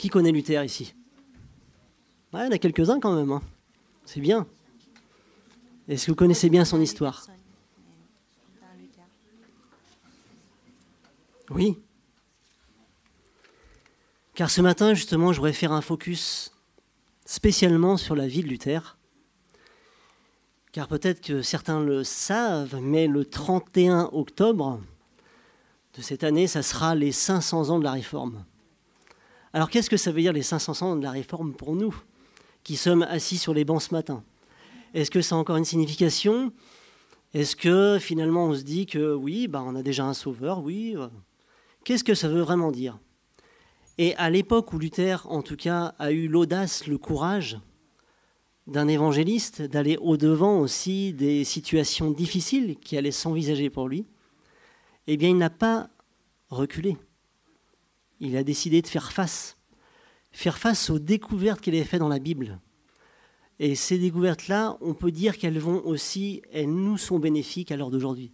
Qui connaît Luther ici? Ouais, il y en a quelques-uns quand même, hein. C'est bien. Est-ce que vous connaissez bien son histoire? Oui. Car ce matin, justement, je voudrais faire un focus spécialement sur la vie de Luther. Car peut-être que certains le savent, mais le 31 octobre de cette année, ça sera les 500 ans de la Réforme. Alors qu'est-ce que ça veut dire les 500 ans de la Réforme pour nous, qui sommes assis sur les bancs ce matin? Est-ce que ça a encore une signification? Est-ce que finalement on se dit que oui, on a déjà un sauveur? Oui. Qu'est-ce que ça veut vraiment dire? Et à l'époque où Luther, en tout cas, a eu l'audace, le courage d'un évangéliste, d'aller au-devant aussi des situations difficiles qui allaient s'envisager pour lui, eh bien, il n'a pas reculé. Il a décidé de faire face aux découvertes qu'il avait faites dans la Bible. Et ces découvertes-là, on peut dire qu'elles nous sont bénéfiques à l'heure d'aujourd'hui.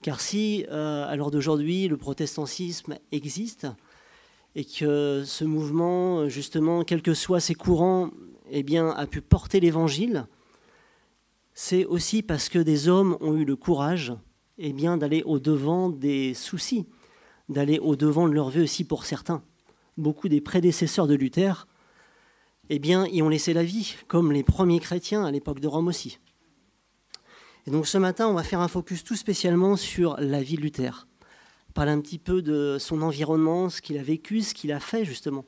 Car si, à l'heure d'aujourd'hui, le protestantisme existe, et que ce mouvement, justement, quels que soient ses courants, a pu porter l'Évangile, c'est aussi parce que des hommes ont eu le courage d'aller au-devant des soucis, d'aller au-devant de leur vie aussi pour certains. Beaucoup des prédécesseurs de Luther y ont laissé la vie, comme les premiers chrétiens à l'époque de Rome aussi. Et donc ce matin, on va faire un focus tout spécialement sur la vie de Luther. Parler un petit peu de son environnement, ce qu'il a vécu, ce qu'il a fait justement,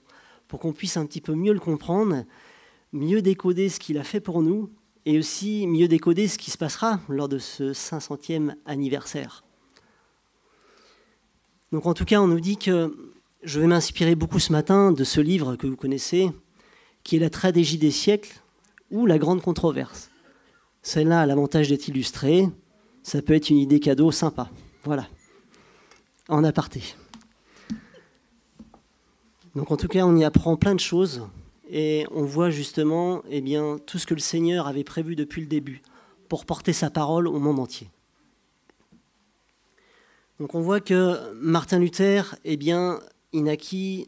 pour qu'on puisse un petit peu mieux le comprendre, mieux décoder ce qu'il a fait pour nous, et aussi mieux décoder ce qui se passera lors de ce 500e anniversaire. Donc en tout cas, on nous dit que je vais m'inspirer beaucoup ce matin de ce livre que vous connaissez, qui est La Tragédie des siècles ou La Grande Controverse. Celle-là a l'avantage d'être illustrée, ça peut être une idée cadeau sympa. Voilà, en aparté. Donc en tout cas, on y apprend plein de choses et on voit justement tout ce que le Seigneur avait prévu depuis le début pour porter sa parole au monde entier. Donc on voit que Martin Luther, il naquit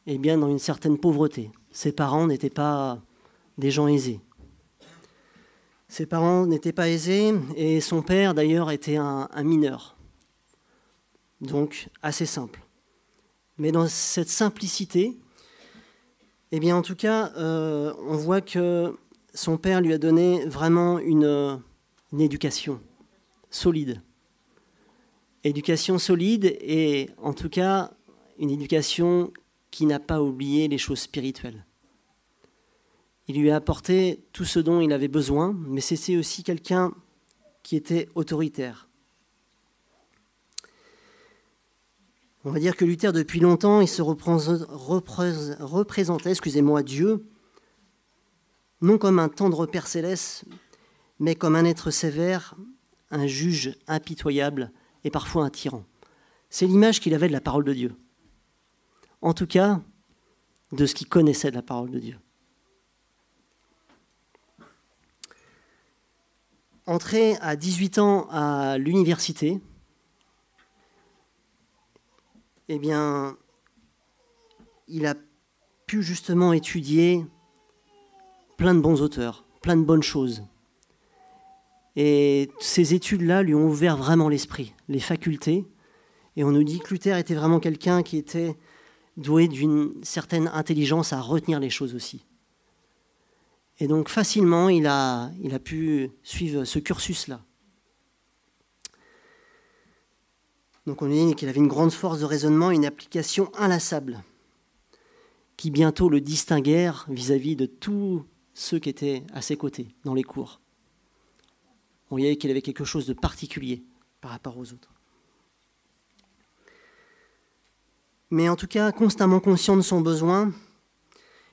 dans une certaine pauvreté. Ses parents n'étaient pas des gens aisés. Ses parents n'étaient pas aisés et son père d'ailleurs était un mineur. Donc assez simple. Mais dans cette simplicité, en tout cas, on voit que son père lui a donné vraiment une éducation solide. Éducation solide et en tout cas une éducation qui n'a pas oublié les choses spirituelles. Il lui a apporté tout ce dont il avait besoin, mais c'est aussi quelqu'un qui était autoritaire. On va dire que Luther, depuis longtemps, il se représentait Dieu, non comme un tendre Père céleste, mais comme un être sévère, un juge impitoyable et parfois un tyran. C'est l'image qu'il avait de la parole de Dieu. En tout cas, de ce qu'il connaissait de la parole de Dieu. Entré à 18 ans à l'université, il a pu justement étudier plein de bons auteurs, plein de bonnes choses. Et ces études-là lui ont ouvert vraiment l'esprit, les facultés. Et on nous dit que Luther était vraiment quelqu'un qui était doué d'une certaine intelligence à retenir les choses aussi. Et donc facilement, il a pu suivre ce cursus-là. Donc on dit qu'il avait une grande force de raisonnement, une application inlassable, qui bientôt le distinguèrent vis-à-vis de tous ceux qui étaient à ses côtés dans les cours. On voyait qu'il avait quelque chose de particulier par rapport aux autres. Mais en tout cas, constamment conscient de son besoin,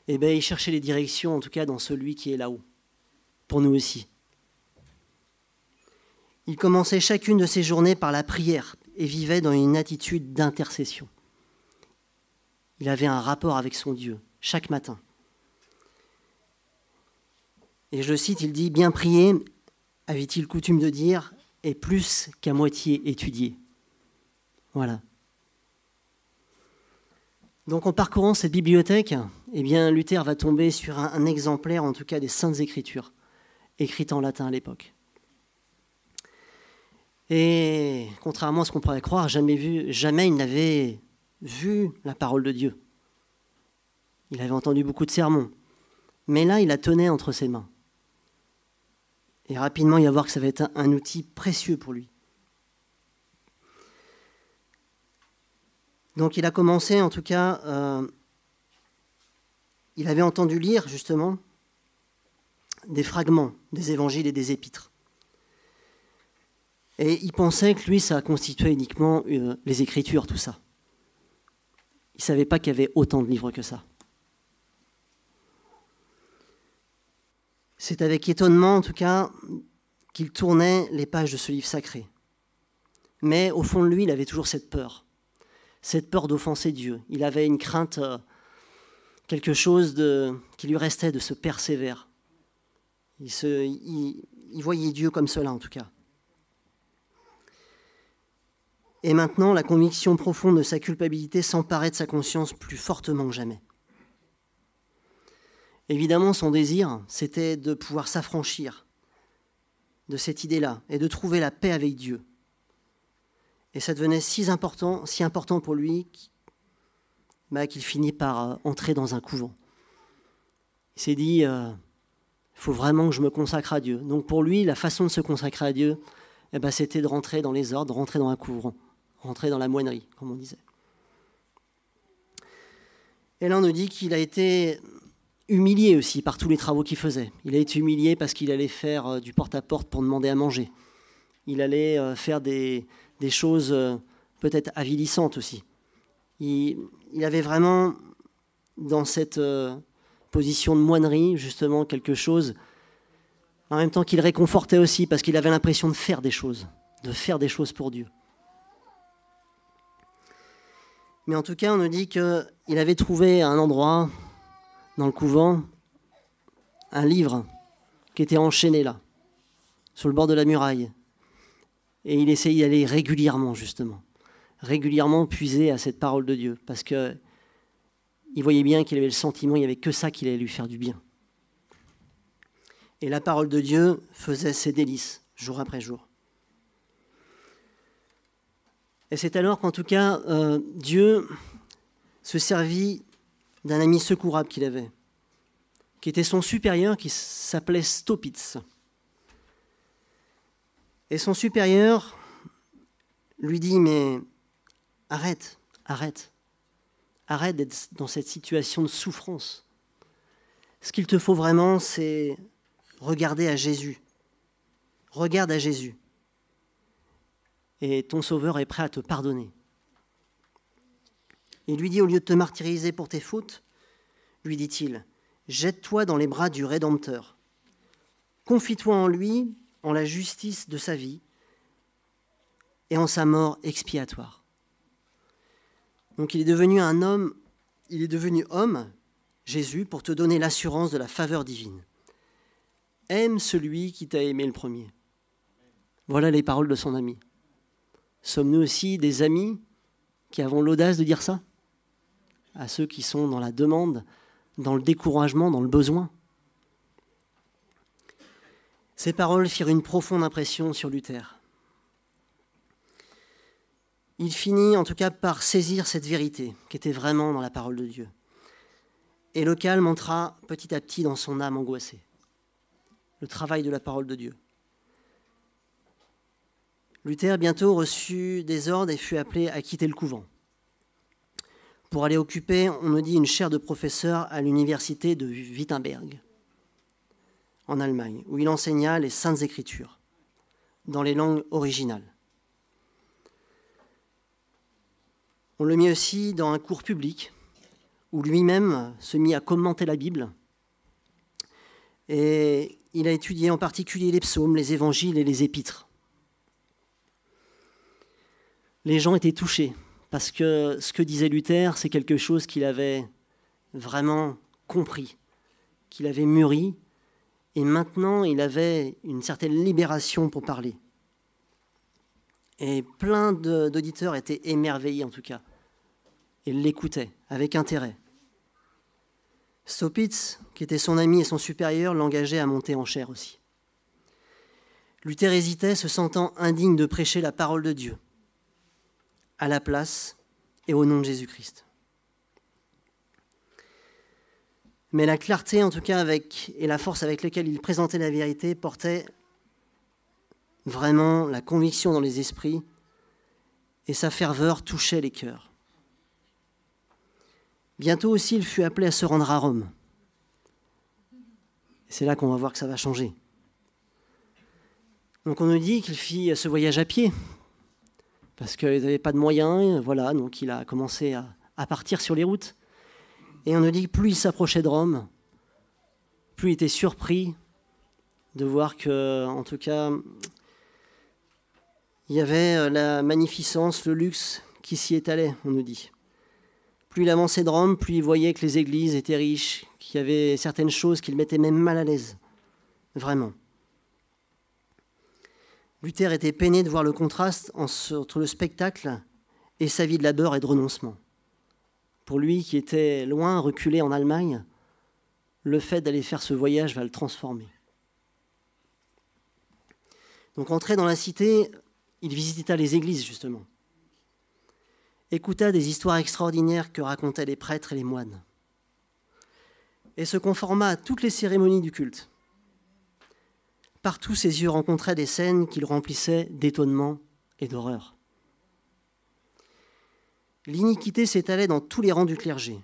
il cherchait les directions, en tout cas dans celui qui est là-haut, pour nous aussi. Il commençait chacune de ses journées par la prière et vivait dans une attitude d'intercession. Il avait un rapport avec son Dieu, chaque matin. Et je le cite, il dit « Bien prier », avait-il coutume de dire, « est plus qu'à moitié étudier ». Voilà. Donc en parcourant cette bibliothèque, eh bien, Luther va tomber sur un exemplaire, en tout cas des Saintes Écritures, écrites en latin à l'époque. Et contrairement à ce qu'on pourrait croire, jamais il n'avait vu la parole de Dieu. Il avait entendu beaucoup de sermons, mais là, il la tenait entre ses mains. Et rapidement, il va voir que ça va être un outil précieux pour lui. Donc il a commencé, en tout cas, il avait entendu lire justement des fragments des évangiles et des épîtres. Et il pensait que lui, ça constituait uniquement les Écritures, tout ça. Il ne savait pas qu'il y avait autant de livres que ça. C'est avec étonnement, en tout cas, qu'il tournait les pages de ce livre sacré. Mais au fond de lui, il avait toujours cette peur d'offenser Dieu. Il avait une crainte, quelque chose qui lui restait de ce persévère. Il voyait Dieu comme cela, en tout cas. Et maintenant, la conviction profonde de sa culpabilité s'emparait de sa conscience plus fortement que jamais. Évidemment, son désir, c'était de pouvoir s'affranchir de cette idée-là et de trouver la paix avec Dieu. Et ça devenait si important pour lui qu'il finit par entrer dans un couvent. Il s'est dit, il faut vraiment que je me consacre à Dieu. Donc pour lui, la façon de se consacrer à Dieu, c'était de rentrer dans les ordres, de rentrer dans un couvent, rentrer dans la moinerie, comme on disait. Et là, on nous dit qu'il a été humilié aussi par tous les travaux qu'il faisait. Il a été humilié parce qu'il allait faire du porte-à-porte pour demander à manger. Il allait faire des choses peut-être avilissantes aussi. Il avait vraiment, dans cette position de moinerie, justement, quelque chose, en même temps qu'il réconfortait aussi, parce qu'il avait l'impression de faire des choses pour Dieu. Mais en tout cas, on nous dit qu'il avait trouvé à un endroit, dans le couvent, un livre qui était enchaîné là, sur le bord de la muraille. Et il essayait d'y aller régulièrement, justement. Régulièrement puiser à cette parole de Dieu. Parce qu'il voyait bien qu'il avait le sentiment, il n'y avait que ça qui allait lui faire du bien. Et la parole de Dieu faisait ses délices, jour après jour. Et c'est alors qu'en tout cas, Dieu se servit d'un ami secourable qu'il avait, qui était son supérieur, qui s'appelait Staupitz. Et son supérieur lui dit, mais arrête d'être dans cette situation de souffrance. Ce qu'il te faut vraiment, c'est regarder à Jésus. Regarde à Jésus. Et ton Sauveur est prêt à te pardonner. Il lui dit, au lieu de te martyriser pour tes fautes, lui dit-il, jette-toi dans les bras du Rédempteur. Confie-toi en lui, en la justice de sa vie et en sa mort expiatoire. Donc il est devenu homme, Jésus, pour te donner l'assurance de la faveur divine. Aime celui qui t'a aimé le premier. Voilà les paroles de son ami. Sommes-nous aussi des amis qui avons l'audace de dire ça à ceux qui sont dans la demande, dans le découragement, dans le besoin? Ces paroles firent une profonde impression sur Luther. Il finit en tout cas par saisir cette vérité qui était vraiment dans la parole de Dieu. Et le calme entra petit à petit dans son âme angoissée. Le travail de la parole de Dieu. Luther bientôt reçut des ordres et fut appelé à quitter le couvent pour aller occuper, on nous dit, une chaire de professeur à l'université de Wittenberg, en Allemagne, où il enseigna les Saintes Écritures, dans les langues originales. On le mit aussi dans un cours public, où lui-même se mit à commenter la Bible, et il a étudié en particulier les psaumes, les évangiles et les épîtres. Les gens étaient touchés, parce que ce que disait Luther, c'est quelque chose qu'il avait vraiment compris, qu'il avait mûri, et maintenant il avait une certaine libération pour parler. Et plein d'auditeurs étaient émerveillés en tout cas et l'écoutait avec intérêt. Staupitz, qui était son ami et son supérieur, l'engageait à monter en chaire aussi. Luther hésitait, se sentant indigne de prêcher la parole de Dieu, à la place et au nom de Jésus-Christ. Mais la clarté, en tout cas, et la force avec laquelle il présentait la vérité portait vraiment la conviction dans les esprits, et sa ferveur touchait les cœurs. Bientôt aussi, il fut appelé à se rendre à Rome. Et c'est là qu'on va voir que ça va changer. Donc on nous dit qu'il fit ce voyage à pied, parce qu'il n'avait pas de moyens, voilà, donc il a commencé à partir sur les routes. Et on nous dit que plus il s'approchait de Rome, plus il était surpris de voir que, en tout cas, il y avait la magnificence, le luxe qui s'y étalait, on nous dit. Plus il avançait de Rome, plus il voyait que les églises étaient riches, qu'il y avait certaines choses qui le mettaient même mal à l'aise. Vraiment. Luther était peiné de voir le contraste entre le spectacle et sa vie de labeur et de renoncement. Pour lui, qui était loin, reculé en Allemagne, le fait d'aller faire ce voyage va le transformer. Donc, entré dans la cité, il visita les églises, justement. Écouta des histoires extraordinaires que racontaient les prêtres et les moines. Et se conforma à toutes les cérémonies du culte. Partout, ses yeux rencontraient des scènes qui le remplissaient d'étonnement et d'horreur. L'iniquité s'étalait dans tous les rangs du clergé.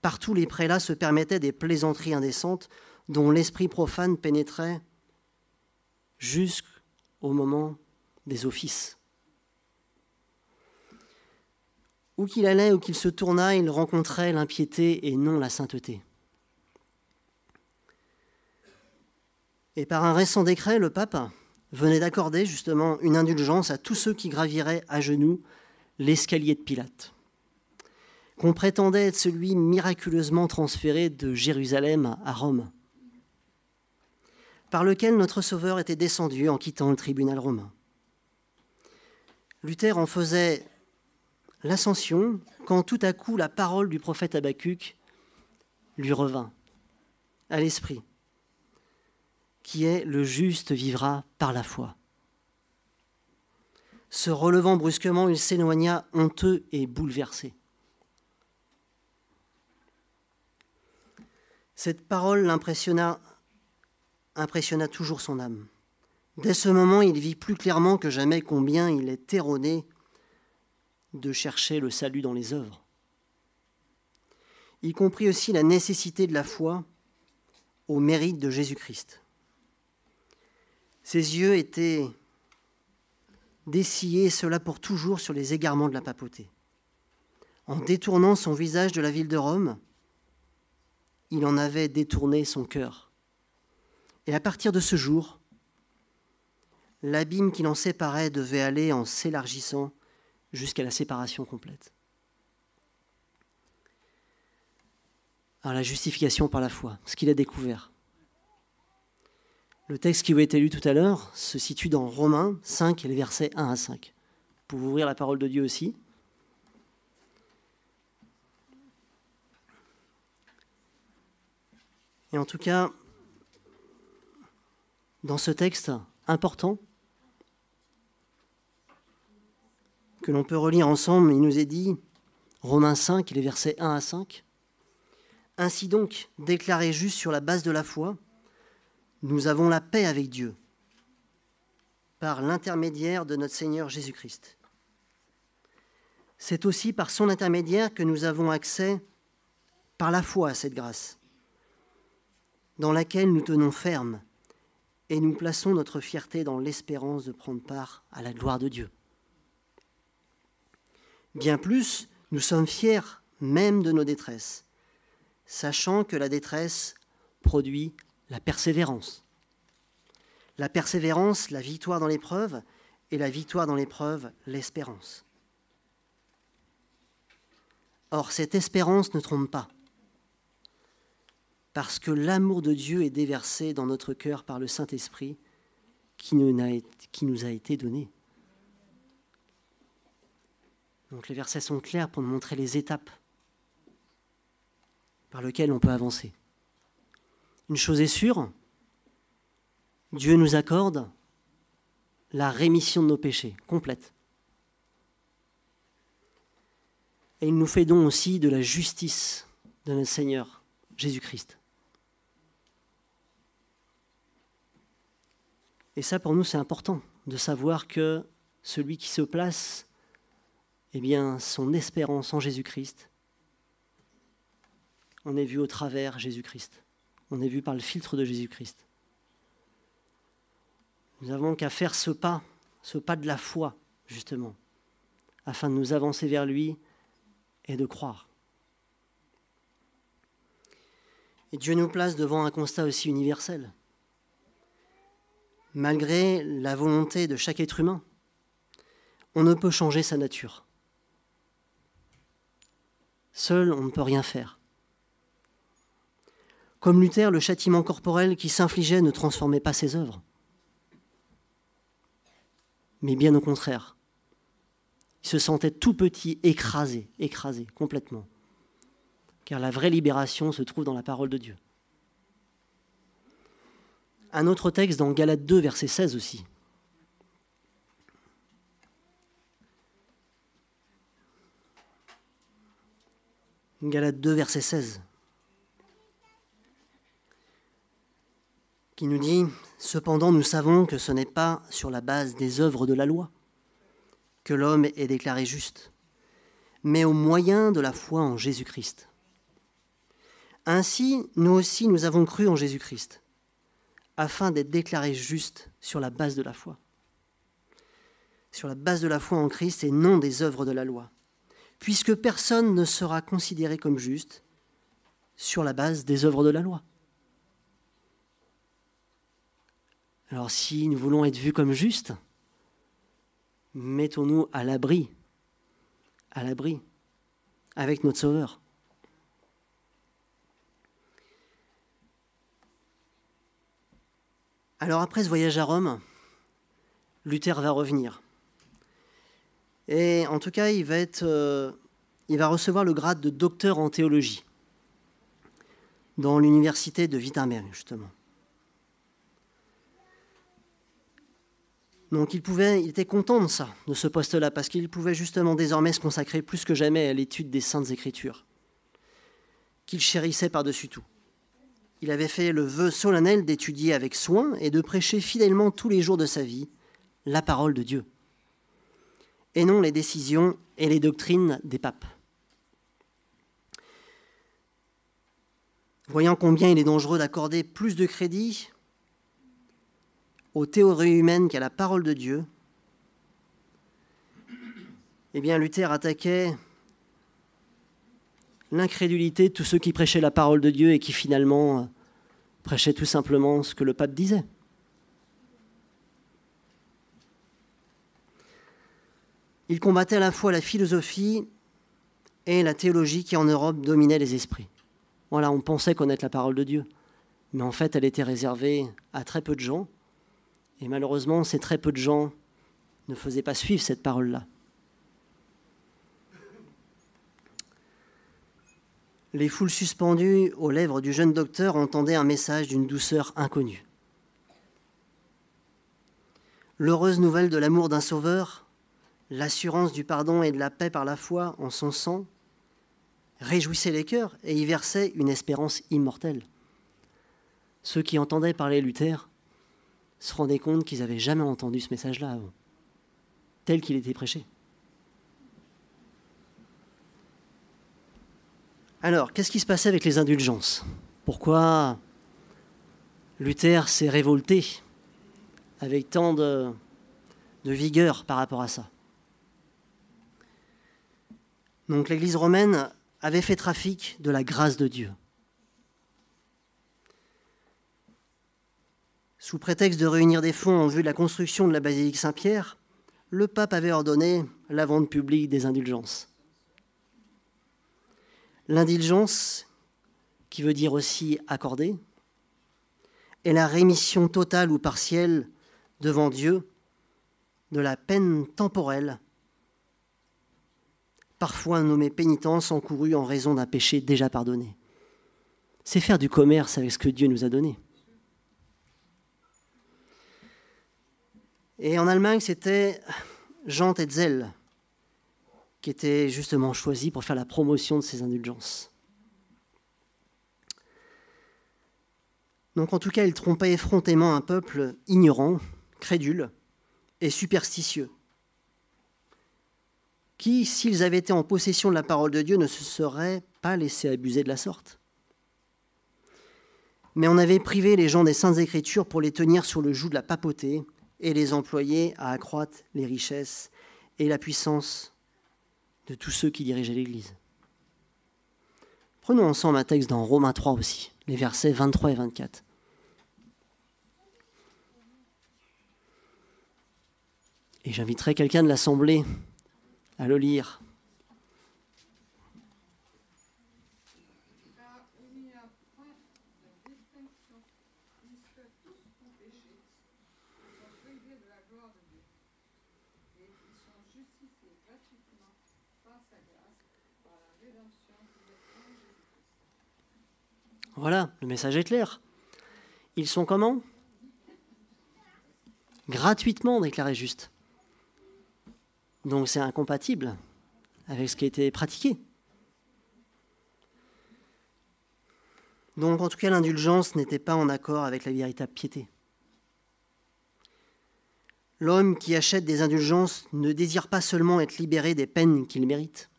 Partout, les prélats se permettaient des plaisanteries indécentes dont l'esprit profane pénétrait jusqu'au moment des offices. Où qu'il allait, où qu'il se tournât, il rencontrait l'impiété et non la sainteté. Et par un récent décret, le pape venait d'accorder justement une indulgence à tous ceux qui graviraient à genoux l'escalier de Pilate, qu'on prétendait être celui miraculeusement transféré de Jérusalem à Rome, par lequel notre Sauveur était descendu en quittant le tribunal romain. Luther en faisait l'ascension quand tout à coup la parole du prophète Habacuc lui revint à l'esprit, qui est « le juste vivra par la foi ». Se relevant brusquement, il s'éloigna honteux et bouleversé. Cette parole l'impressionna toujours son âme. Dès ce moment, il vit plus clairement que jamais combien il est erroné de chercher le salut dans les œuvres. Il comprit aussi la nécessité de la foi au mérite de Jésus-Christ. Ses yeux étaient dessillés, cela pour toujours, sur les égarements de la papauté. En détournant son visage de la ville de Rome, il en avait détourné son cœur. Et à partir de ce jour, l'abîme qui l'en séparait devait aller en s'élargissant jusqu'à la séparation complète. Alors la justification par la foi, ce qu'il a découvert. Le texte qui vous a été lu tout à l'heure se situe dans Romains 5 et les versets 1 à 5. Vous pouvez ouvrir la parole de Dieu aussi. Et en tout cas, dans ce texte important, que l'on peut relire ensemble, il nous est dit, Romains 5 et les versets 1 à 5, « Ainsi donc, déclarés justes sur la base de la foi, nous avons la paix avec Dieu, par l'intermédiaire de notre Seigneur Jésus-Christ. C'est aussi par son intermédiaire que nous avons accès par la foi à cette grâce, dans laquelle nous tenons ferme et nous plaçons notre fierté dans l'espérance de prendre part à la gloire de Dieu. Bien plus, nous sommes fiers même de nos détresses, sachant que la détresse produit la persévérance. La persévérance, la victoire dans l'épreuve, et la victoire dans l'épreuve, l'espérance. Or, cette espérance ne trompe pas, parce que l'amour de Dieu est déversé dans notre cœur par le Saint-Esprit qui nous a été donné. Donc les versets sont clairs pour nous montrer les étapes par lesquelles on peut avancer. Une chose est sûre, Dieu nous accorde la rémission de nos péchés, complète. Et il nous fait don aussi de la justice de notre Seigneur Jésus-Christ. Et ça, pour nous, c'est important de savoir que celui qui se place, eh bien, son espérance en Jésus-Christ, on est vu au travers Jésus-Christ. On est vu par le filtre de Jésus-Christ. Nous n'avons qu'à faire ce pas de la foi, justement, afin de nous avancer vers lui et de croire. Et Dieu nous place devant un constat aussi universel. Malgré la volonté de chaque être humain, on ne peut changer sa nature. Seul, on ne peut rien faire. Comme Luther, le châtiment corporel qui s'infligeait ne transformait pas ses œuvres. Mais bien au contraire. Il se sentait tout petit, écrasé complètement. Car la vraie libération se trouve dans la parole de Dieu. Un autre texte dans Galates 2, verset 16 aussi. Galates 2, verset 16. Qui nous dit « Cependant, nous savons que ce n'est pas sur la base des œuvres de la loi que l'homme est déclaré juste, mais au moyen de la foi en Jésus-Christ. Ainsi, nous aussi, nous avons cru en Jésus-Christ, afin d'être déclarés justes sur la base de la foi. Sur la base de la foi en Christ et non des œuvres de la loi, puisque personne ne sera considéré comme juste sur la base des œuvres de la loi. » Alors si nous voulons être vus comme justes, mettons-nous à l'abri, avec notre Sauveur. Alors après ce voyage à Rome, Luther va revenir. Et en tout cas, il va recevoir le grade de docteur en théologie dans l'université de Wittenberg, justement. Donc il était content de ça, de ce poste-là, parce qu'il pouvait justement désormais se consacrer plus que jamais à l'étude des Saintes Écritures, qu'il chérissait par-dessus tout. Il avait fait le vœu solennel d'étudier avec soin et de prêcher fidèlement tous les jours de sa vie la parole de Dieu, et non les décisions et les doctrines des papes. Voyant combien il est dangereux d'accorder plus de crédit aux théories humaines qu'à la parole de Dieu, eh bien Luther attaquait l'incrédulité de tous ceux qui prêchaient la parole de Dieu et qui finalement prêchaient tout simplement ce que le pape disait. Il combattait à la fois la philosophie et la théologie qui en Europe dominaient les esprits. Voilà, on pensait connaître la parole de Dieu, mais en fait elle était réservée à très peu de gens. Et malheureusement, ces très peu de gens ne faisaient pas suivre cette parole-là. Les foules suspendues aux lèvres du jeune docteur entendaient un message d'une douceur inconnue. L'heureuse nouvelle de l'amour d'un sauveur, l'assurance du pardon et de la paix par la foi en son sang, réjouissait les cœurs et y versait une espérance immortelle. Ceux qui entendaient parler Luther se rendaient compte qu'ils n'avaient jamais entendu ce message-là avant, tel qu'il était prêché. Alors, qu'est-ce qui se passait avec les indulgences? Pourquoi Luther s'est révolté avec tant de vigueur par rapport à ça? Donc, l'Église romaine avait fait trafic de la grâce de Dieu. Sous prétexte de réunir des fonds en vue de la construction de la basilique Saint-Pierre, le pape avait ordonné la vente publique des indulgences. L'indulgence, qui veut dire aussi accorder, est la rémission totale ou partielle devant Dieu de la peine temporelle parfois nommer pénitence encourue en raison d'un péché déjà pardonné. C'est faire du commerce avec ce que Dieu nous a donné. Et en Allemagne, c'était Jean Tetzel qui était justement choisi pour faire la promotion de ces indulgences. Donc en tout cas, il trompait effrontément un peuple ignorant, crédule et superstitieux, qui, s'ils avaient été en possession de la parole de Dieu, ne se seraient pas laissés abuser de la sorte. Mais on avait privé les gens des Saintes Écritures pour les tenir sur le joug de la papauté et les employer à accroître les richesses et la puissance de tous ceux qui dirigeaient l'Église. Prenons ensemble un texte dans Romains 3 aussi, les versets 23 et 24. Et j'inviterai quelqu'un de l'Assemblée à le lire. Voilà, le message est clair. Ils sont comment? Gratuitement déclarés justes. Donc c'est incompatible avec ce qui a été pratiqué. Donc en tout cas, l'indulgence n'était pas en accord avec la véritable piété. L'homme qui achète des indulgences ne désire pas seulement être libéré des peines qu'il mérite.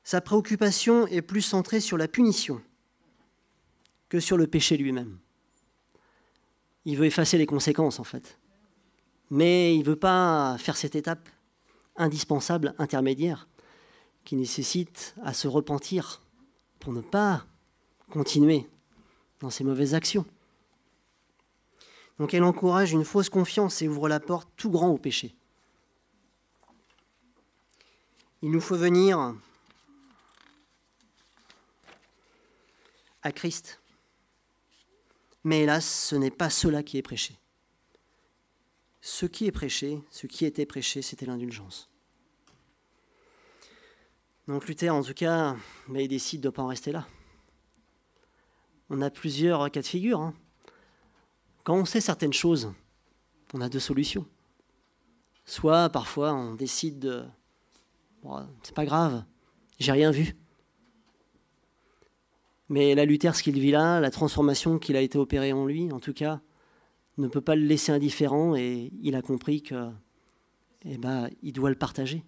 Sa préoccupation est plus centrée sur la punition que sur le péché lui-même. Il veut effacer les conséquences, en fait. Mais il ne veut pas faire cette étape indispensable, intermédiaire, qui nécessite à se repentir pour ne pas continuer dans ses mauvaises actions. Donc elle encourage une fausse confiance et ouvre la porte tout grand au péché. Il nous faut venir à Christ. Mais hélas, ce n'est pas cela qui est prêché. Ce qui est prêché, ce qui était prêché, c'était l'indulgence. Donc Luther, en tout cas, il décide de ne pas en rester là. On a plusieurs cas de figure. Hein. Quand on sait certaines choses, on a deux solutions. Soit, parfois, on décide de... Bon, c'est pas grave, j'ai rien vu. Mais la Luther, ce qu'il vit là, la transformation qu'il a été opérée en lui, en tout cas, ne peut pas le laisser indifférent et il a compris que, il doit le partager.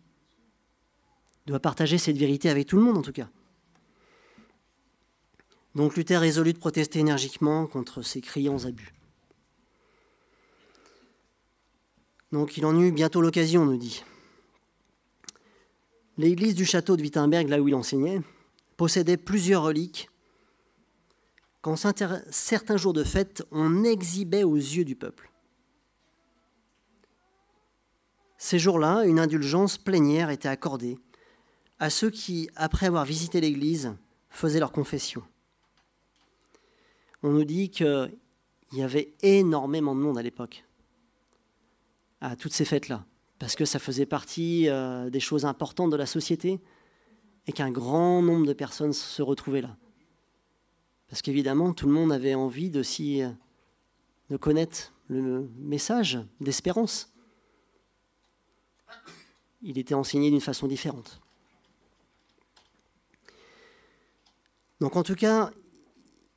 Il doit partager cette vérité avec tout le monde, en tout cas. Donc Luther résolut de protester énergiquement contre ces criants abus. Donc il en eut bientôt l'occasion, on nous dit. L'église du château de Wittenberg, là où il enseignait, possédait plusieurs reliques qu'en certains jours de fête, on exhibait aux yeux du peuple. Ces jours-là, une indulgence plénière était accordée à ceux qui, après avoir visité l'église, faisaient leur confession. On nous dit qu'il y avait énormément de monde à l'époque, à toutes ces fêtes-là, parce que ça faisait partie des choses importantes de la société et qu'un grand nombre de personnes se retrouvaient là. Parce qu'évidemment, tout le monde avait envie de connaître le message d'espérance. Il était enseigné d'une façon différente. Donc en tout cas,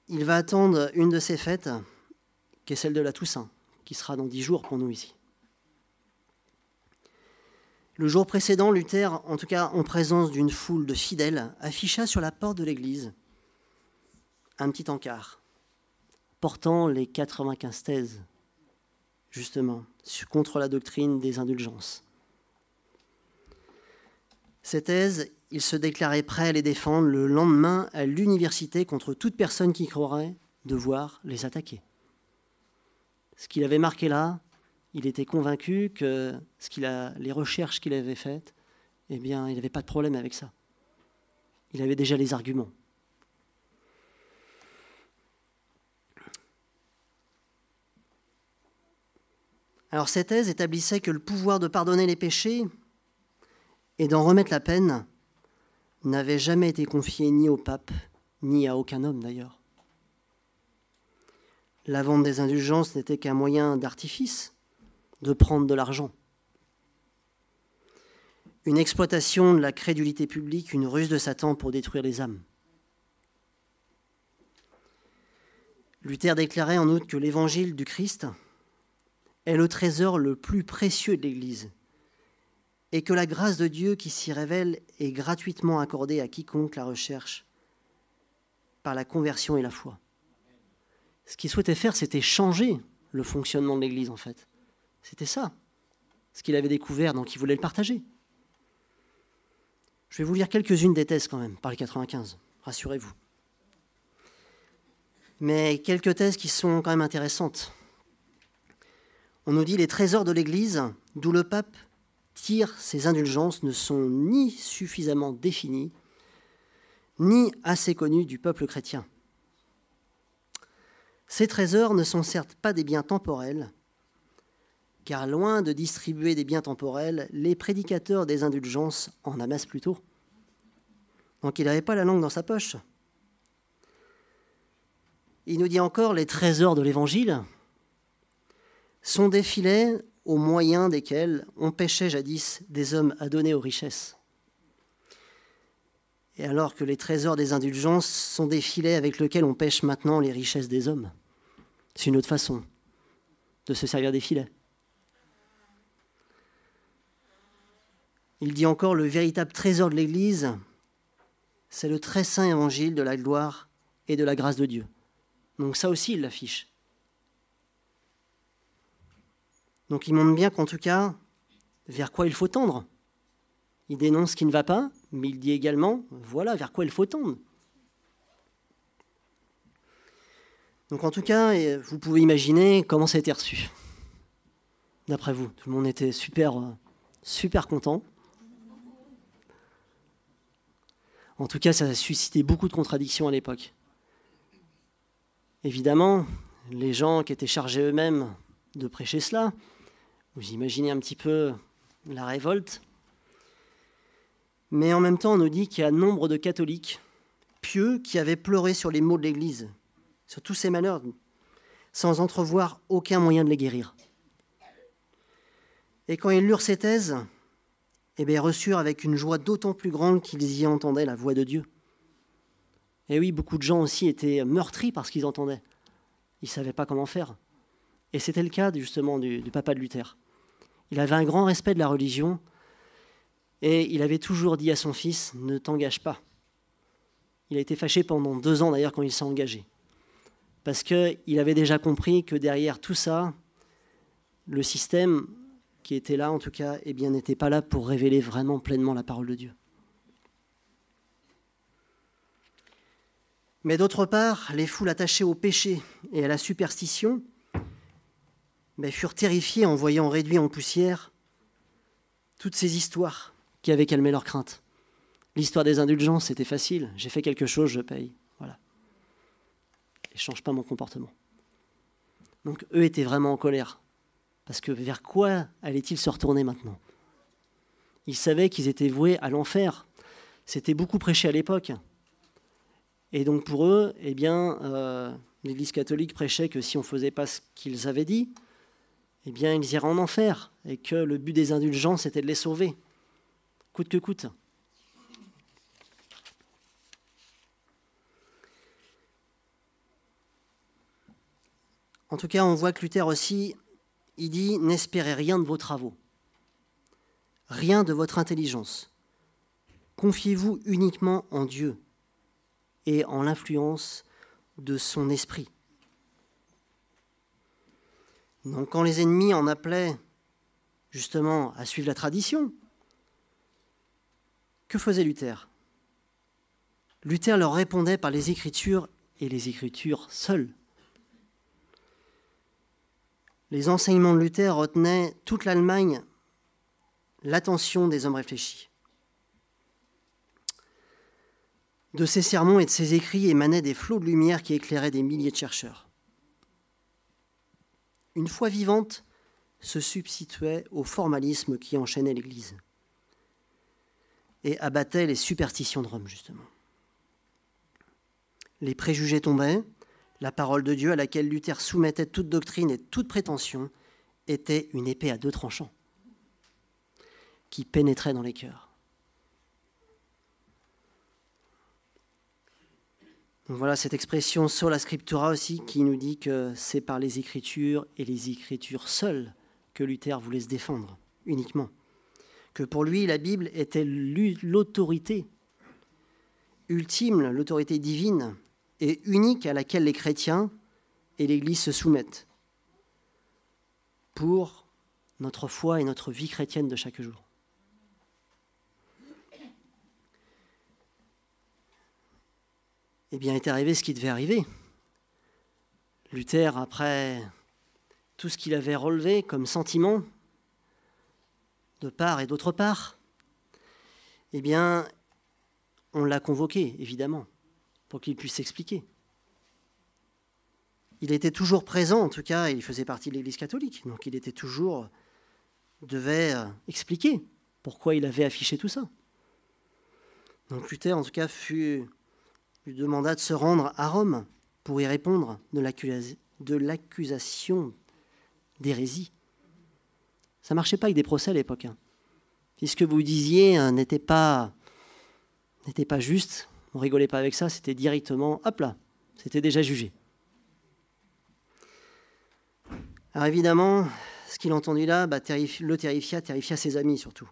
il va attendre une de ces fêtes, qui est celle de la Toussaint, qui sera dans 10 jours pour nous ici. Le jour précédent, Luther, en tout cas en présence d'une foule de fidèles, afficha sur la porte de l'église un petit encart portant les 95 thèses, justement, contre la doctrine des indulgences. Ces thèses, il se déclarait prêt à les défendre le lendemain à l'université contre toute personne qui croirait devoir les attaquer. Ce qu'il avait marqué là, il était convaincu que les recherches qu'il avait faites, il n'avait pas de problème avec ça. Il avait déjà les arguments. Alors cette thèse établissait que le pouvoir de pardonner les péchés et d'en remettre la peine n'avait jamais été confiée ni au pape, ni à aucun homme d'ailleurs. La vente des indulgences n'était qu'un moyen d'artifice de prendre de l'argent. Une exploitation de la crédulité publique, une ruse de Satan pour détruire les âmes. Luther déclarait en outre que l'évangile du Christ est le trésor le plus précieux de l'Église et que la grâce de Dieu qui s'y révèle est gratuitement accordée à quiconque la recherche par la conversion et la foi. Ce qu'il souhaitait faire, c'était changer le fonctionnement de l'Église, en fait. C'était ça, ce qu'il avait découvert, donc il voulait le partager. Je vais vous lire quelques-unes des thèses quand même, par les 95, rassurez-vous. Mais quelques thèses qui sont quand même intéressantes. On nous dit les trésors de l'Église, d'où le pape tire ses indulgences, ne sont ni suffisamment définis, ni assez connus du peuple chrétien. Ces trésors ne sont certes pas des biens temporels, car loin de distribuer des biens temporels, les prédicateurs des indulgences en amassent plutôt. Donc il n'avait pas la langue dans sa poche. Il nous dit encore, les trésors de l'Évangile sont des filets au moyen desquels on pêchait jadis des hommes adonnés aux richesses. Et alors que les trésors des indulgences sont des filets avec lesquels on pêche maintenant les richesses des hommes. C'est une autre façon de se servir des filets. Il dit encore, le véritable trésor de l'Église, c'est le très saint évangile de la gloire et de la grâce de Dieu. Donc ça aussi, il l'affiche. Donc il montre bien qu'en tout cas, vers quoi il faut tendre. Il dénonce ce qui ne va pas, mais il dit également, voilà vers quoi il faut tendre. Donc en tout cas, vous pouvez imaginer comment ça a été reçu. D'après vous, tout le monde était super content. En tout cas, ça a suscité beaucoup de contradictions à l'époque. Évidemment, les gens qui étaient chargés eux-mêmes de prêcher cela, vous imaginez un petit peu la révolte. Mais en même temps, on nous dit qu'il y a nombre de catholiques pieux qui avaient pleuré sur les maux de l'Église, sur tous ces malheurs, sans entrevoir aucun moyen de les guérir. Et quand ils lurent ces thèses, ils reçurent avec une joie d'autant plus grande qu'ils y entendaient la voix de Dieu. Et oui, beaucoup de gens aussi étaient meurtris par ce qu'ils entendaient. Ils ne savaient pas comment faire. Et c'était le cas justement du papa de Luther. Il avait un grand respect de la religion et il avait toujours dit à son fils « Ne t'engage pas ». Il a été fâché pendant 2 ans d'ailleurs quand il s'est engagé. Parce qu'il avait déjà compris que derrière tout ça, le système qui était là en tout cas, n'était pas là pour révéler vraiment pleinement la parole de Dieu. Mais d'autre part, les foules attachées au péché et à la superstition furent terrifiées en voyant réduits en poussière toutes ces histoires qui avaient calmé leurs craintes. L'histoire des indulgences, c'était facile. J'ai fait quelque chose, je paye. Voilà. Et je ne change pas mon comportement. Donc eux étaient vraiment en colère. Parce que vers quoi allaient-ils se retourner maintenant? Ils savaient qu'ils étaient voués à l'enfer. C'était beaucoup prêché à l'époque. Et donc pour eux, l'Église catholique prêchait que si on ne faisait pas ce qu'ils avaient dit, ils iraient en enfer. Et que le but des indulgences était de les sauver, coûte que coûte. En tout cas, on voit que Luther aussi, il dit « N'espérez rien de vos travaux, rien de votre intelligence. Confiez-vous uniquement en Dieu et en l'influence de son esprit. » Donc quand les ennemis en appelaient justement à suivre la tradition, que faisait Luther? Luther leur répondait par les Écritures et les Écritures seules. Les enseignements de Luther retenaient toute l'Allemagne l'attention des hommes réfléchis. De ses sermons et de ses écrits émanaient des flots de lumière qui éclairaient des milliers de chercheurs. Une foi vivante se substituait au formalisme qui enchaînait l'Église. et abattait les superstitions de Rome, justement. Les préjugés tombaient, la parole de Dieu à laquelle Luther soumettait toute doctrine et toute prétention était une épée à deux tranchants qui pénétrait dans les cœurs. Donc voilà cette expression sola scriptura aussi qui nous dit que c'est par les Écritures et les Écritures seules que Luther voulait se défendre, uniquement. Que pour lui, la Bible était l'autorité ultime, l'autorité divine et unique à laquelle les chrétiens et l'Église se soumettent pour notre foi et notre vie chrétienne de chaque jour. Eh bien, est arrivé ce qui devait arriver. Luther, après tout ce qu'il avait relevé comme sentiment, de part et d'autre part, eh bien, on l'a convoqué, évidemment, pour qu'il puisse s'expliquer. Il était toujours présent, en tout cas, il faisait partie de l'Église catholique, donc il devait expliquer pourquoi il avait affiché tout ça. Donc Luther, en tout cas, lui demanda de se rendre à Rome pour y répondre de l'accusation d'hérésie. Ça ne marchait pas avec des procès à l'époque. Si ce que vous disiez n'était pas juste, on ne rigolait pas avec ça, c'était directement, hop là, c'était déjà jugé. Alors évidemment, ce qu'il entendit là le terrifia ses amis surtout.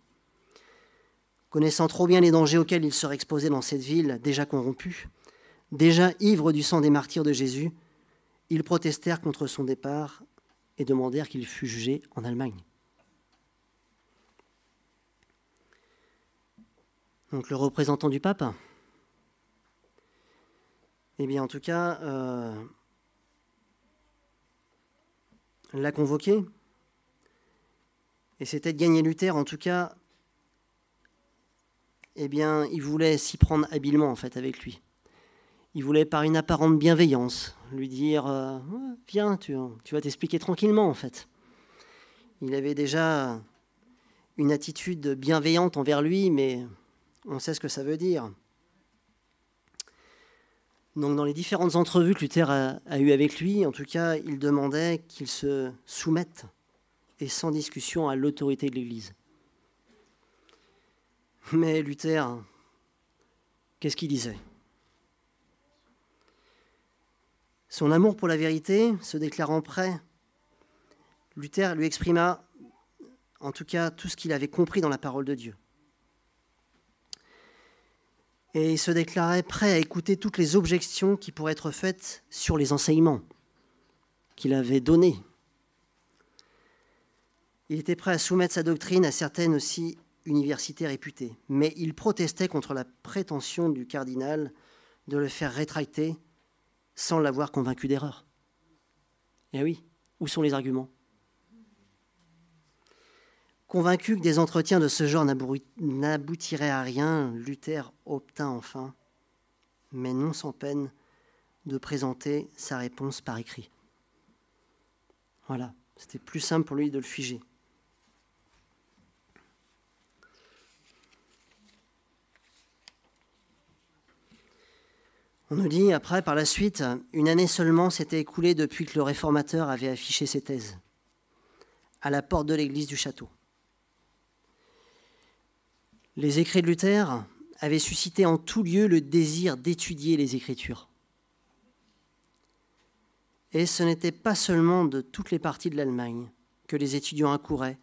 Connaissant trop bien les dangers auxquels il serait exposé dans cette ville déjà corrompue, déjà ivres du sang des martyrs de Jésus, ils protestèrent contre son départ et demandèrent qu'il fût jugé en Allemagne. Donc le représentant du pape, eh bien en tout cas, l'a convoqué, et c'était de gagner Luther, en tout cas, eh bien il voulait s'y prendre habilement en fait avec lui. Il voulait par une apparente bienveillance lui dire « Viens, tu vas t'expliquer tranquillement en fait ». Il avait déjà une attitude bienveillante envers lui, mais on sait ce que ça veut dire. Donc dans les différentes entrevues que Luther a eues avec lui, en tout cas, il demandait qu'il se soumette et sans discussion à l'autorité de l'Église. Mais Luther, qu'est-ce qu'il disait ? Son amour pour la vérité, se déclarant prêt, Luther lui exprima en tout cas tout ce qu'il avait compris dans la parole de Dieu. Et il se déclarait prêt à écouter toutes les objections qui pourraient être faites sur les enseignements qu'il avait donnés. Il était prêt à soumettre sa doctrine à certaines aussi universités réputées, mais il protestait contre la prétention du cardinal de le faire rétracter sans l'avoir convaincu d'erreur. Eh oui, où sont les arguments ? Convaincu que des entretiens de ce genre n'aboutiraient à rien, Luther obtint enfin, mais non sans peine, de présenter sa réponse par écrit. Voilà, c'était plus simple pour lui de le figer. On nous dit, après, par la suite, une année seulement s'était écoulée depuis que le réformateur avait affiché ses thèses, à la porte de l'église du château. Les écrits de Luther avaient suscité en tout lieu le désir d'étudier les Écritures. Et ce n'était pas seulement de toutes les parties de l'Allemagne que les étudiants accouraient,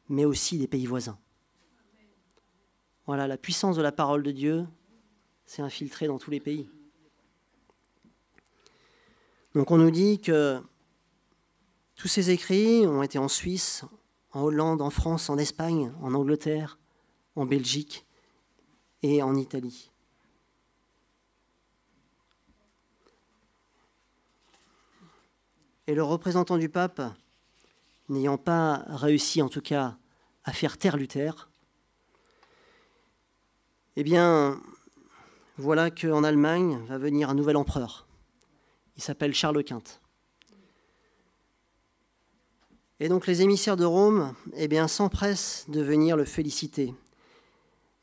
mais aussi des pays voisins. Voilà, la puissance de la parole de Dieu s'est infiltrée dans tous les pays. Donc on nous dit que tous ces écrits ont été en Suisse, en Hollande, en France, en Espagne, en Angleterre, en Belgique et en Italie. Et le représentant du pape, n'ayant pas réussi en tout cas à faire taire Luther, eh bien, voilà qu'en Allemagne va venir un nouvel empereur. Il s'appelle Charles Quint. Et donc les émissaires de Rome, eh bien, s'empressent de venir le féliciter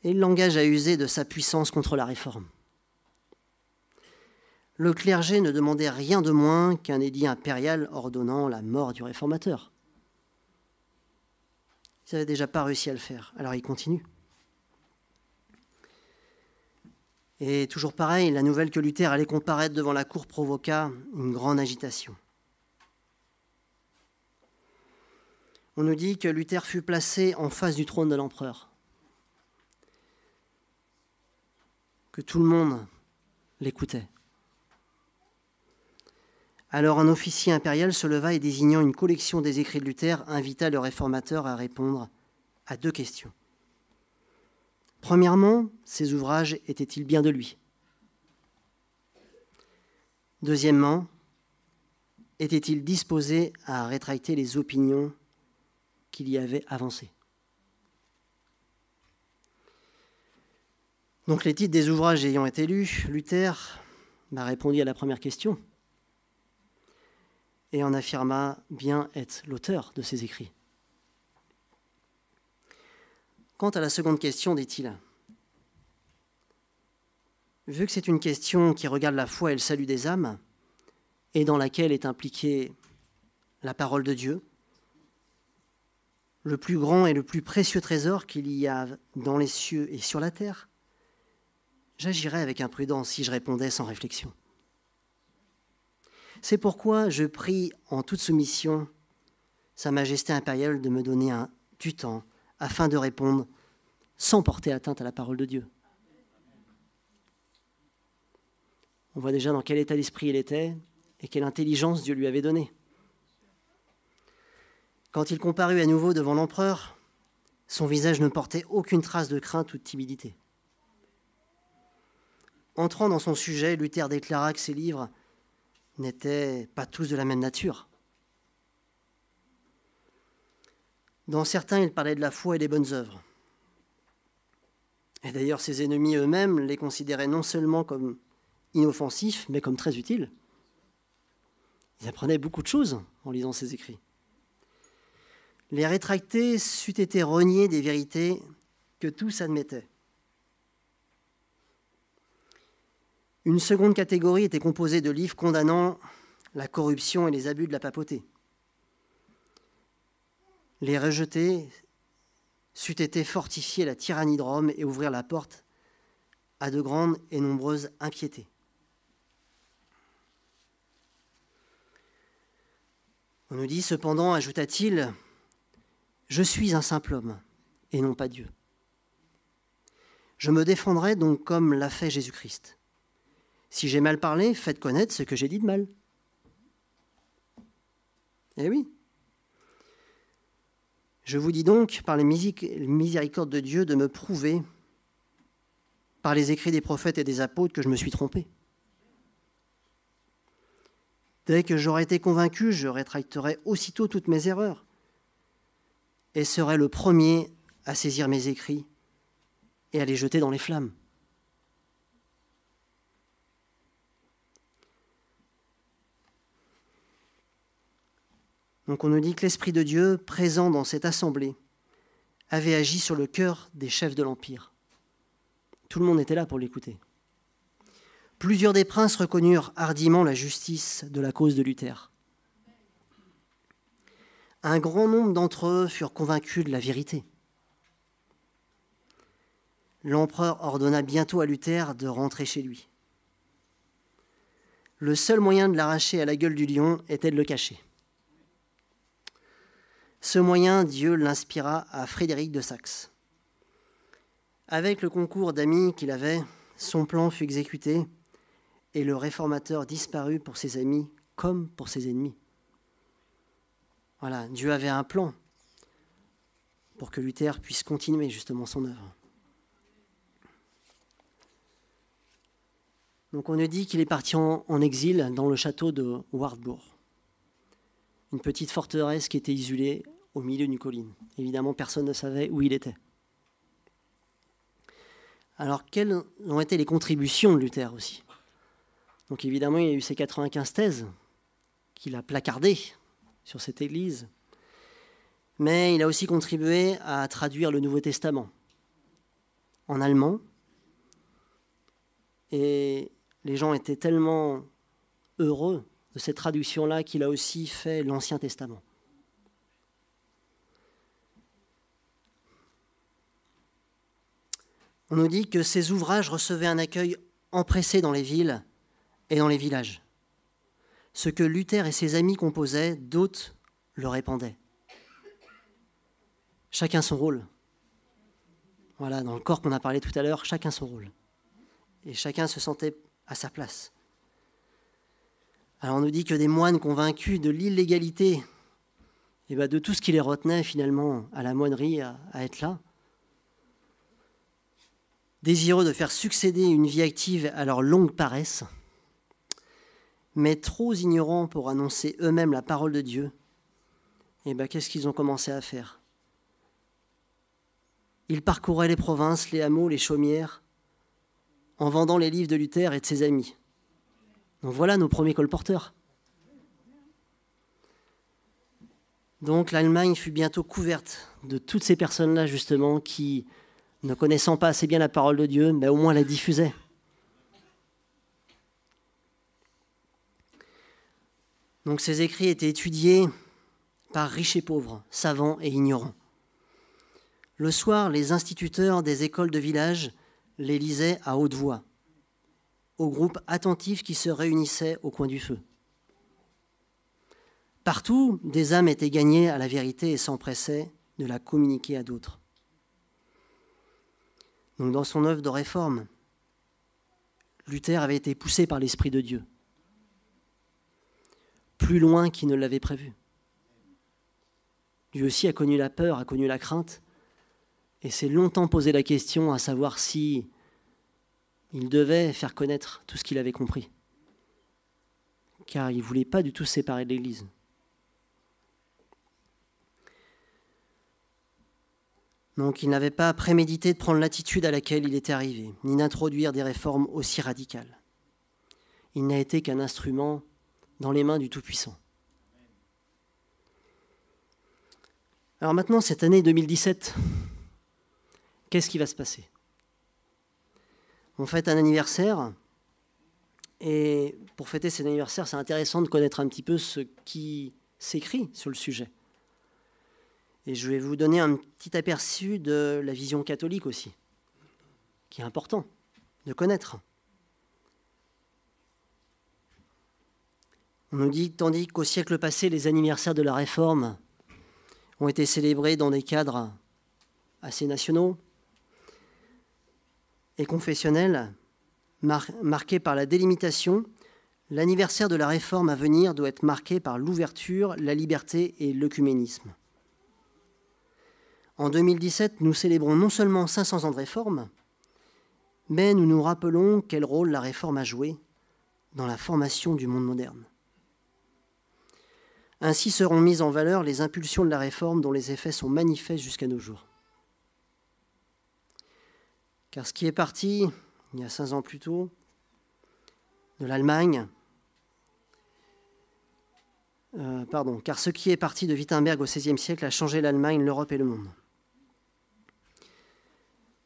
et il l'engage à user de sa puissance contre la réforme. Le clergé ne demandait rien de moins qu'un édit impérial ordonnant la mort du réformateur. Ils n'avaient déjà pas réussi à le faire, alors ils continuent. Et toujours pareil, la nouvelle que Luther allait comparaître devant la cour provoqua une grande agitation. On nous dit que Luther fut placé en face du trône de l'empereur, que tout le monde l'écoutait. Alors un officier impérial se leva et désignant une collection des écrits de Luther, invita le réformateur à répondre à 2 questions. Premièrement, ces ouvrages étaient-ils bien de lui? Deuxièmement, était-il disposé à rétracter les opinions qu'il y avait avancées? Donc les titres des ouvrages ayant été lus, Luther m'a répondu à la première question et en affirma bien être l'auteur de ces écrits. Quant à la seconde question, dit-il, vu que c'est une question qui regarde la foi et le salut des âmes, et dans laquelle est impliquée la parole de Dieu, le plus grand et le plus précieux trésor qu'il y a dans les cieux et sur la terre, j'agirais avec imprudence si je répondais sans réflexion. C'est pourquoi je prie en toute soumission Sa Majesté impériale de me donner du temps afin de répondre sans porter atteinte à la parole de Dieu. On voit déjà dans quel état d'esprit il était et quelle intelligence Dieu lui avait donnée. Quand il comparut à nouveau devant l'empereur, son visage ne portait aucune trace de crainte ou de timidité. Entrant dans son sujet, Luther déclara que ses livres n'étaient pas tous de la même nature. Dans certains, il parlait de la foi et des bonnes œuvres. Et d'ailleurs, ses ennemis eux-mêmes les considéraient non seulement comme inoffensifs, mais comme très utiles. Ils apprenaient beaucoup de choses en lisant ses écrits. Les rétracter c'eût été renier des vérités que tous admettaient. Une seconde catégorie était composée de livres condamnant la corruption et les abus de la papauté. Les rejeter c'eût été fortifier la tyrannie de Rome et ouvrir la porte à de grandes et nombreuses impiétés. On nous dit cependant, ajouta-t-il, « Je suis un simple homme et non pas Dieu. Je me défendrai donc comme l'a fait Jésus-Christ. Si j'ai mal parlé, faites connaître ce que j'ai dit de mal. » Eh oui. Je vous dis donc, par les miséricordes de Dieu, de me prouver, par les écrits des prophètes et des apôtres, que je me suis trompé. Dès que j'aurai été convaincu, je rétracterai aussitôt toutes mes erreurs et serai le premier à saisir mes écrits et à les jeter dans les flammes. Donc on nous dit que l'Esprit de Dieu, présent dans cette assemblée, avait agi sur le cœur des chefs de l'Empire. Tout le monde était là pour l'écouter. Plusieurs des princes reconnurent hardiment la justice de la cause de Luther. Un grand nombre d'entre eux furent convaincus de la vérité. L'empereur ordonna bientôt à Luther de rentrer chez lui. Le seul moyen de l'arracher à la gueule du lion était de le cacher. Ce moyen, Dieu l'inspira à Frédéric de Saxe. Avec le concours d'amis qu'il avait, son plan fut exécuté et le réformateur disparut pour ses amis comme pour ses ennemis. Voilà, Dieu avait un plan pour que Luther puisse continuer justement son œuvre. Donc on nous dit qu'il est parti en exil dans le château de Wartburg, une petite forteresse qui était isolée au milieu d'une colline. Évidemment, personne ne savait où il était. Alors, quelles ont été les contributions de Luther aussi? Donc évidemment, il y a eu ces 95 thèses qu'il a placardées sur cette église, mais il a aussi contribué à traduire le Nouveau Testament. en allemand. Et les gens étaient tellement heureux de cette traduction-là qu'il a aussi fait l'Ancien Testament. On nous dit que ces ouvrages recevaient un accueil empressé dans les villes et dans les villages. Ce que Luther et ses amis composaient, d'autres le répandaient. Chacun son rôle. Voilà, dans le corps qu'on a parlé tout à l'heure, chacun son rôle. Et chacun se sentait à sa place. Alors on nous dit que des moines convaincus de l'illégalité et de tout ce qui les retenait finalement à la moinerie, à être là, désireux de faire succéder une vie active à leur longue paresse, mais trop ignorants pour annoncer eux-mêmes la parole de Dieu, et qu'est-ce qu'ils ont commencé à faire? Ils parcouraient les provinces, les hameaux, les chaumières, en vendant les livres de Luther et de ses amis. Donc voilà nos premiers colporteurs. Donc l'Allemagne fut bientôt couverte de toutes ces personnes-là, justement, qui, ne connaissant pas assez bien la parole de Dieu, mais au moins la diffusaient. Donc ces écrits étaient étudiés par riches et pauvres, savants et ignorants. Le soir, les instituteurs des écoles de village les lisaient à haute voix, aux groupes attentifs qui se réunissaient au coin du feu. Partout, des âmes étaient gagnées à la vérité et s'empressaient de la communiquer à d'autres. Donc, dans son œuvre de réforme, Luther avait été poussé par l'Esprit de Dieu, plus loin qu'il ne l'avait prévu. Lui aussi a connu la peur, a connu la crainte, et s'est longtemps posé la question à savoir si il devait faire connaître tout ce qu'il avait compris, car il ne voulait pas du tout se séparer de l'Église. Donc il n'avait pas prémédité de prendre l'attitude à laquelle il était arrivé, ni d'introduire des réformes aussi radicales. Il n'a été qu'un instrument dans les mains du Tout-Puissant. Alors maintenant, cette année 2017, qu'est-ce qui va se passer? On fête un anniversaire, et pour fêter cet anniversaire, c'est intéressant de connaître un petit peu ce qui s'écrit sur le sujet. Et je vais vous donner un petit aperçu de la vision catholique aussi, qui est important de connaître. On nous dit, tandis qu'au siècle passé, les anniversaires de la Réforme ont été célébrés dans des cadres assez nationaux et confessionnels, marqués par la délimitation, l'anniversaire de la Réforme à venir doit être marqué par l'ouverture, la liberté et l'œcuménisme. En 2017, nous célébrons non seulement 500 ans de Réforme, mais nous nous rappelons quel rôle la Réforme a joué dans la formation du monde moderne. Ainsi seront mises en valeur les impulsions de la Réforme dont les effets sont manifestes jusqu'à nos jours. Car ce qui est parti, il y a 5 ans plus tôt, de l'Allemagne, car ce qui est parti de Wittenberg au XVIe siècle a changé l'Allemagne, l'Europe et le monde.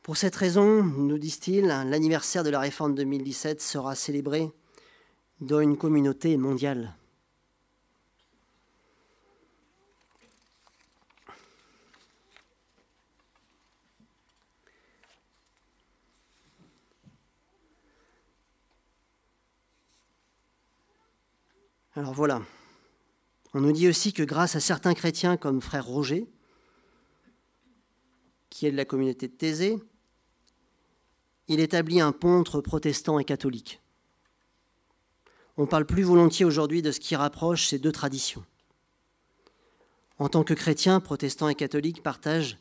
Pour cette raison, nous disent-ils, l'anniversaire de la Réforme 2017 sera célébré dans une communauté mondiale. Alors voilà, on nous dit aussi que grâce à certains chrétiens comme frère Roger, qui est de la communauté de Thésée, il établit un pont entre protestants et catholiques. On parle plus volontiers aujourd'hui de ce qui rapproche ces deux traditions. En tant que chrétiens, protestants et catholiques partagent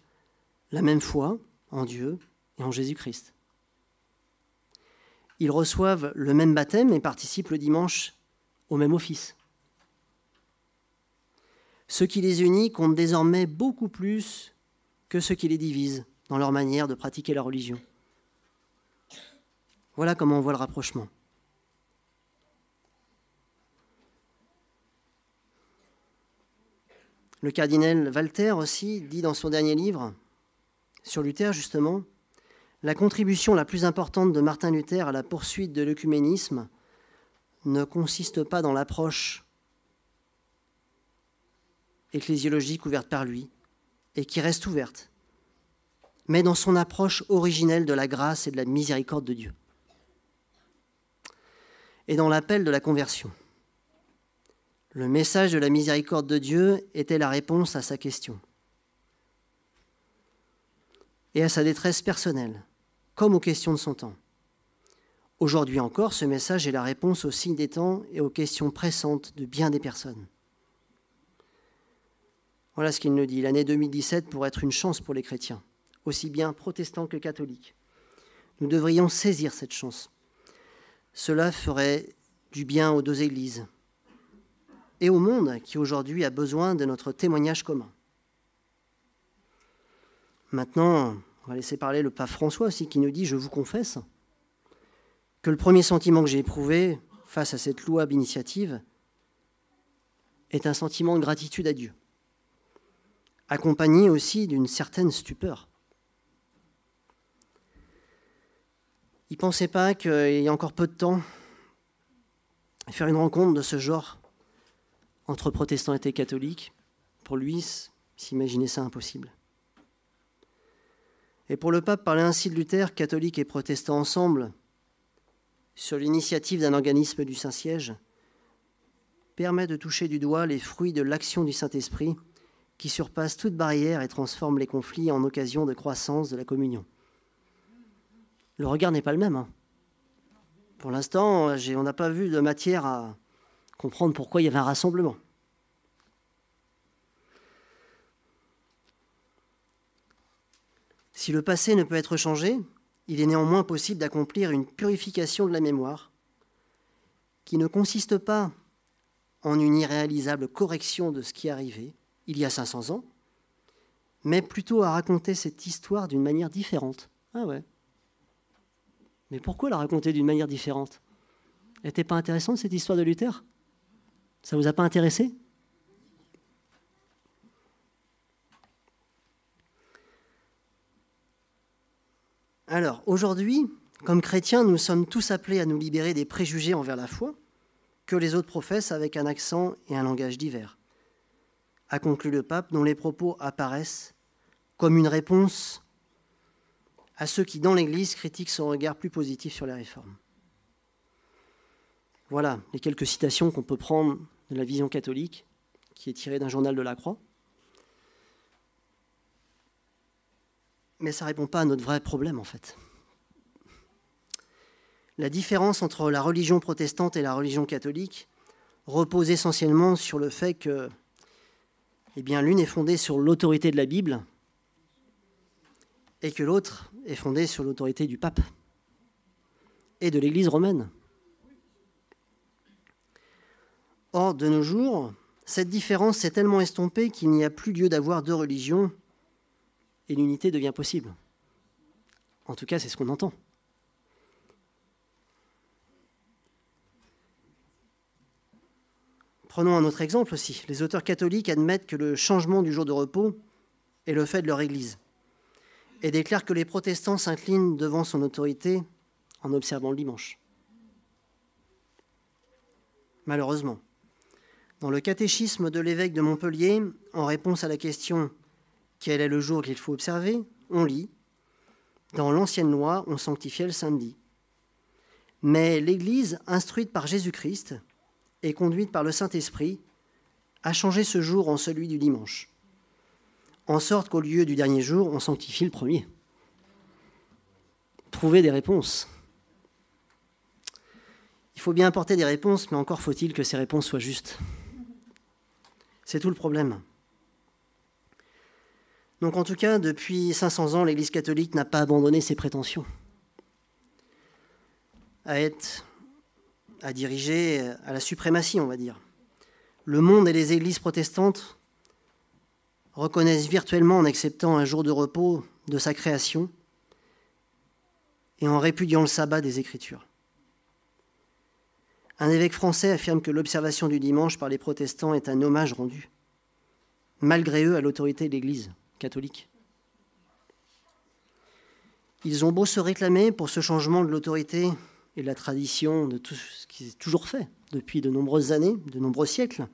la même foi en Dieu et en Jésus-Christ. Ils reçoivent le même baptême et participent le dimanche au même office. Ce qui les unit compte désormais beaucoup plus que ce qui les divise dans leur manière de pratiquer la religion. Voilà comment on voit le rapprochement. Le cardinal Walther aussi dit dans son dernier livre, sur Luther justement, La contribution la plus importante de Martin Luther à la poursuite de l'œcuménisme ne consiste pas dans l'approche ecclésiologique ouverte par lui, et qui reste ouverte, mais dans son approche originelle de la grâce et de la miséricorde de Dieu, et dans l'appel de la conversion. Le message de la miséricorde de Dieu était la réponse à sa question et à sa détresse personnelle, comme aux questions de son temps. Aujourd'hui encore, ce message est la réponse aux signes des temps et aux questions pressantes de bien des personnes. Voilà ce qu'il nous dit. L'année 2017 pourrait être une chance pour les chrétiens, aussi bien protestants que catholiques. Nous devrions saisir cette chance. Cela ferait du bien aux deux églises et au monde qui aujourd'hui a besoin de notre témoignage commun. Maintenant, on va laisser parler le pape François aussi qui nous dit « Je vous confesse que le premier sentiment que j'ai éprouvé face à cette louable initiative est un sentiment de gratitude à Dieu, accompagné aussi d'une certaine stupeur. Il ne pensait pas qu'il y a encore peu de temps, faire une rencontre de ce genre entre protestants et catholiques, pour lui, s'imaginer ça impossible. Et pour le pape, parler ainsi de Luther, catholiques et protestants ensemble, sur l'initiative d'un organisme du Saint-Siège, permet de toucher du doigt les fruits de l'action du Saint-Esprit qui surpasse toute barrière et transforme les conflits en occasion de croissance de la communion. Le regard n'est pas le même. Hein. Pour l'instant, on n'a pas vu de matière à comprendre pourquoi il y avait un rassemblement. Si le passé ne peut être changé, il est néanmoins possible d'accomplir une purification de la mémoire qui ne consiste pas en une irréalisable correction de ce qui est arrivé il y a 500 ans, mais plutôt à raconter cette histoire d'une manière différente. Ah ouais. Mais pourquoi la raconter d'une manière différente ? Elle n'était pas intéressante cette histoire de Luther ? Ça ne vous a pas intéressé ? Alors, aujourd'hui, comme chrétiens, nous sommes tous appelés à nous libérer des préjugés envers la foi que les autres professent avec un accent et un langage divers, a conclu le pape, dont les propos apparaissent comme une réponse à ceux qui, dans l'Église, critiquent son regard plus positif sur les réformes. Voilà les quelques citations qu'on peut prendre de la vision catholique, qui est tirée d'un journal de la Croix. Mais ça ne répond pas à notre vrai problème, en fait. La différence entre la religion protestante et la religion catholique repose essentiellement sur le fait que l'une est fondée sur l'autorité de la Bible et que l'autre est fondée sur l'autorité du pape et de l'Église romaine. Or, de nos jours, cette différence s'est tellement estompée qu'il n'y a plus lieu d'avoir deux religions et l'unité devient possible. En tout cas, c'est ce qu'on entend. Prenons un autre exemple aussi. Les auteurs catholiques admettent que le changement du jour de repos est le fait de leur Église et déclarent que les protestants s'inclinent devant son autorité en observant le dimanche. Malheureusement, dans le catéchisme de l'évêque de Montpellier, en réponse à la question « Quel est le jour qu'il faut observer ?», on lit « Dans l'ancienne loi, on sanctifiait le samedi. Mais l'Église, instruite par Jésus-Christ et conduite par le Saint-Esprit, a changé ce jour en celui du dimanche, en sorte qu'au lieu du dernier jour, on sanctifie le premier. » Trouver des réponses. Il faut bien apporter des réponses, mais encore faut-il que ces réponses soient justes. C'est tout le problème. Donc en tout cas, depuis 500 ans, l'Église catholique n'a pas abandonné ses prétentions à diriger à la suprématie, on va dire. Le monde et les églises protestantes reconnaissent virtuellement en acceptant un jour de repos de sa création et en répudiant le sabbat des Écritures. Un évêque français affirme que l'observation du dimanche par les protestants est un hommage rendu, malgré eux, à l'autorité de l'Église catholique. Ils ont beau se réclamer pour ce changement de l'autorité et de la tradition de tout ce qui est toujours fait depuis de nombreuses années, de nombreux siècles,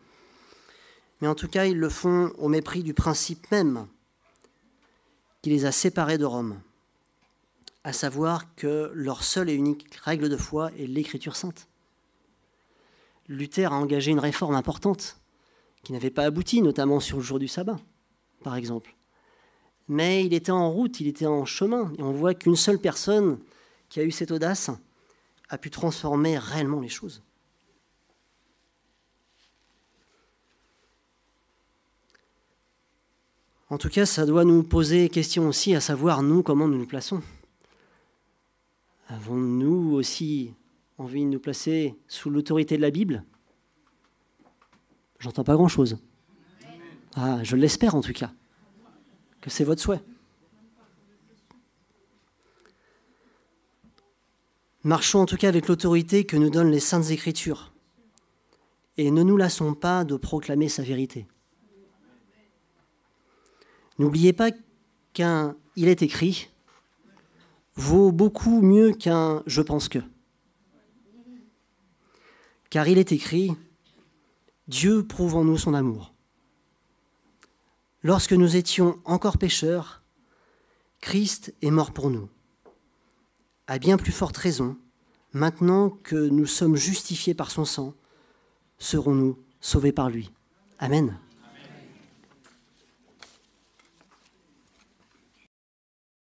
mais en tout cas, ils le font au mépris du principe même qui les a séparés de Rome, à savoir que leur seule et unique règle de foi est l'Écriture sainte. Luther a engagé une réforme importante qui n'avait pas abouti, notamment sur le jour du sabbat, par exemple. Mais il était en route, il était en chemin, et on voit qu'une seule personne qui a eu cette audace a pu transformer réellement les choses. En tout cas, ça doit nous poser question aussi, à savoir, nous, comment nous nous plaçons. Avons-nous aussi envie de nous placer sous l'autorité de la Bible? J'entends pas grand-chose. Ah, je l'espère en tout cas, que c'est votre souhait. Marchons en tout cas avec l'autorité que nous donnent les Saintes Écritures et ne nous lassons pas de proclamer sa vérité. N'oubliez pas qu'un « il est écrit » vaut beaucoup mieux qu'un « je pense que ». Car il est écrit « Dieu prouve en nous son amour ». Lorsque nous étions encore pécheurs, Christ est mort pour nous. À bien plus forte raison, maintenant que nous sommes justifiés par son sang, serons-nous sauvés par lui. Amen.